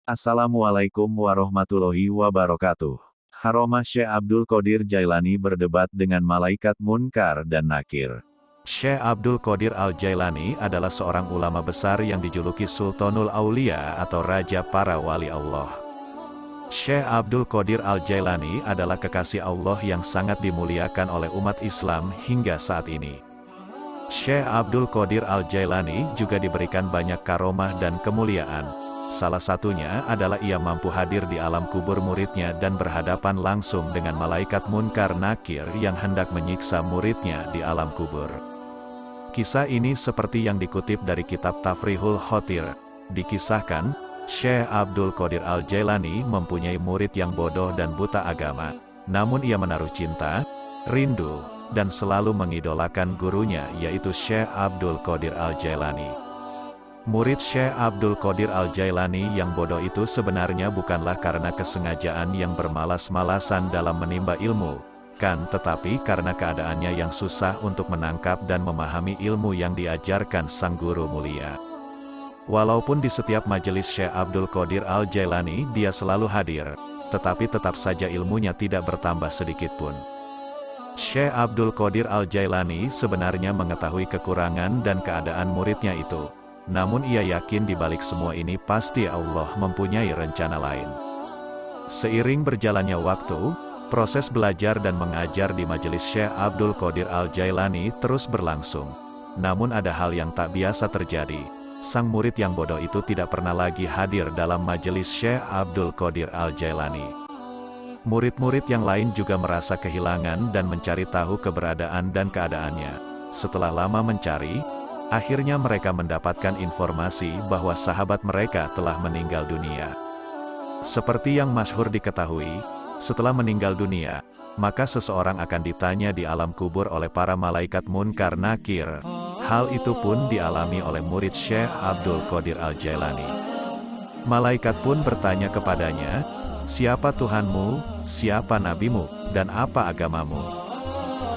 Assalamualaikum warahmatullahi wabarakatuh. Haromah Syekh Abdul Qadir Jailani berdebat dengan malaikat Munkar dan Nakir. Syekh Abdul Qadir Al-Jailani adalah seorang ulama besar yang dijuluki Sultanul Aulia atau Raja para Wali Allah. Syekh Abdul Qadir Al-Jailani adalah kekasih Allah yang sangat dimuliakan oleh umat Islam hingga saat ini. Syekh Abdul Qadir Al-Jailani juga diberikan banyak karomah dan kemuliaan. Salah satunya adalah ia mampu hadir di alam kubur muridnya dan berhadapan langsung dengan malaikat Munkar Nakir yang hendak menyiksa muridnya di alam kubur. Kisah ini seperti yang dikutip dari kitab Tafrihul Khotir. Dikisahkan, Syekh Abdul Qadir Al-Jailani mempunyai murid yang bodoh dan buta agama. Namun ia menaruh cinta, rindu, dan selalu mengidolakan gurunya yaitu Syekh Abdul Qadir Al-Jailani. Murid Syekh Abdul Qadir Al-Jailani yang bodoh itu sebenarnya bukanlah karena kesengajaan yang bermalas-malasan dalam menimba ilmu, tetapi karena keadaannya yang susah untuk menangkap dan memahami ilmu yang diajarkan sang guru mulia. Walaupun di setiap majelis Syekh Abdul Qadir Al-Jailani dia selalu hadir, tetapi tetap saja ilmunya tidak bertambah sedikit pun. Syekh Abdul Qadir Al-Jailani sebenarnya mengetahui kekurangan dan keadaan muridnya itu. Namun ia yakin di balik semua ini pasti Allah mempunyai rencana lain. Seiring berjalannya waktu, proses belajar dan mengajar di majelis Syekh Abdul Qadir Al-Jailani terus berlangsung. Namun ada hal yang tak biasa terjadi. Sang murid yang bodoh itu tidak pernah lagi hadir dalam majelis Syekh Abdul Qadir Al-Jailani. Murid-murid yang lain juga merasa kehilangan dan mencari tahu keberadaan dan keadaannya. Setelah lama mencari, akhirnya mereka mendapatkan informasi bahwa sahabat mereka telah meninggal dunia. Seperti yang masyhur diketahui, setelah meninggal dunia, maka seseorang akan ditanya di alam kubur oleh para malaikat Munkar Nakir. Hal itu pun dialami oleh murid Syekh Abdul Qadir Al-Jailani. Malaikat pun bertanya kepadanya, "Siapa Tuhanmu, siapa nabimu, dan apa agamamu?"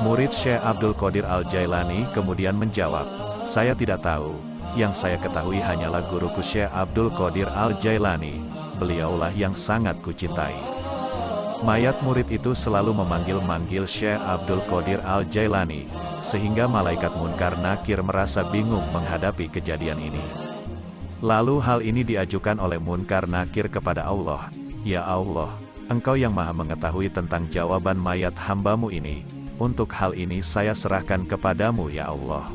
Murid Syekh Abdul Qadir Al-Jailani kemudian menjawab, "Saya tidak tahu, yang saya ketahui hanyalah guruku Syekh Abdul Qadir Al-Jailani, beliaulah yang sangat kucintai." Mayat murid itu selalu memanggil-manggil Syekh Abdul Qadir Al-Jailani, sehingga malaikat Munkar Nakir merasa bingung menghadapi kejadian ini. Lalu hal ini diajukan oleh Munkar Nakir kepada Allah, "Ya Allah, Engkau yang maha mengetahui tentang jawaban mayat hambamu ini, untuk hal ini saya serahkan kepadamu ya Allah."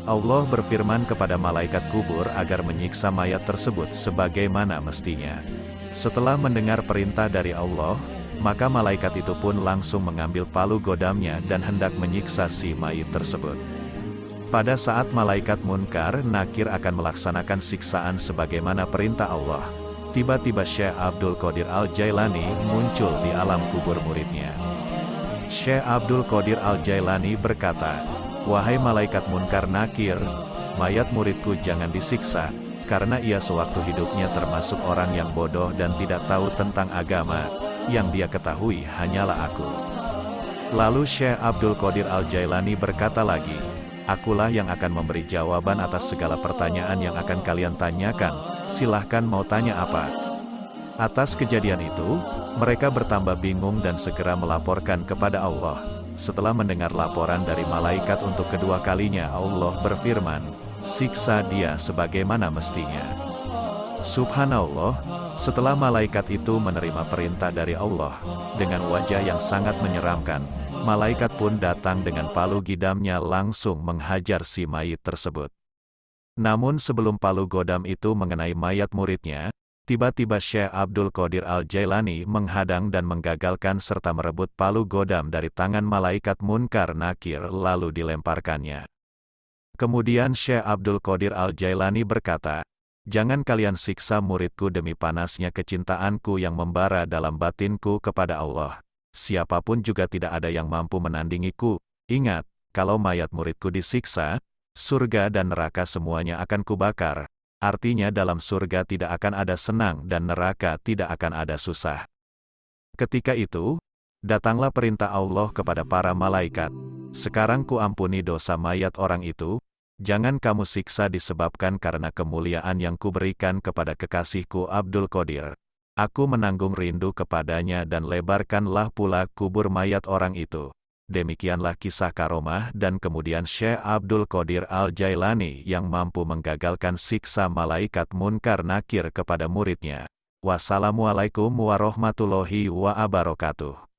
Allah berfirman kepada malaikat kubur agar menyiksa mayat tersebut sebagaimana mestinya. Setelah mendengar perintah dari Allah, maka malaikat itu pun langsung mengambil palu godamnya dan hendak menyiksa si mayit tersebut. Pada saat malaikat Munkar Nakir akan melaksanakan siksaan sebagaimana perintah Allah, tiba-tiba Syekh Abdul Qadir Al-Jailani muncul di alam kubur muridnya. Syekh Abdul Qadir Al-Jailani berkata, "Wahai malaikat Munkar Nakir, mayat muridku jangan disiksa, karena ia sewaktu hidupnya termasuk orang yang bodoh dan tidak tahu tentang agama, yang dia ketahui hanyalah aku." Lalu Syekh Abdul Qadir Al-Jailani berkata lagi, "Akulah yang akan memberi jawaban atas segala pertanyaan yang akan kalian tanyakan, silahkan mau tanya apa." Atas kejadian itu, mereka bertambah bingung dan segera melaporkan kepada Allah. Setelah mendengar laporan dari malaikat untuk kedua kalinya, Allah berfirman, "Siksa dia sebagaimana mestinya." Subhanallah, setelah malaikat itu menerima perintah dari Allah, dengan wajah yang sangat menyeramkan, malaikat pun datang dengan palu gidamnya langsung menghajar si mayit tersebut. Namun sebelum palu godam itu mengenai mayat muridnya, tiba-tiba Syekh Abdul Qadir Al-Jailani menghadang dan menggagalkan serta merebut palu godam dari tangan malaikat Munkar Nakir lalu dilemparkannya. Kemudian Syekh Abdul Qadir Al-Jailani berkata, "Jangan kalian siksa muridku demi panasnya kecintaanku yang membara dalam batinku kepada Allah. Siapapun juga tidak ada yang mampu menandingiku. Ingat, kalau mayat muridku disiksa, surga dan neraka semuanya akan kubakar. Artinya dalam surga tidak akan ada senang dan neraka tidak akan ada susah." Ketika itu, datanglah perintah Allah kepada para malaikat, "Sekarang ku ampuni dosa mayat orang itu, Jangan kamu siksa disebabkan karena kemuliaan yang kuberikan kepada kekasihku Abdul Qadir. Aku menanggung rindu kepadanya dan lebarkanlah pula kubur mayat orang itu. Demikianlah kisah karomah dan kemudian Syekh Abdul Qadir Al-Jailani yang mampu menggagalkan siksa malaikat Munkar Nakir kepada muridnya. Wassalamualaikum warahmatullahi wabarakatuh.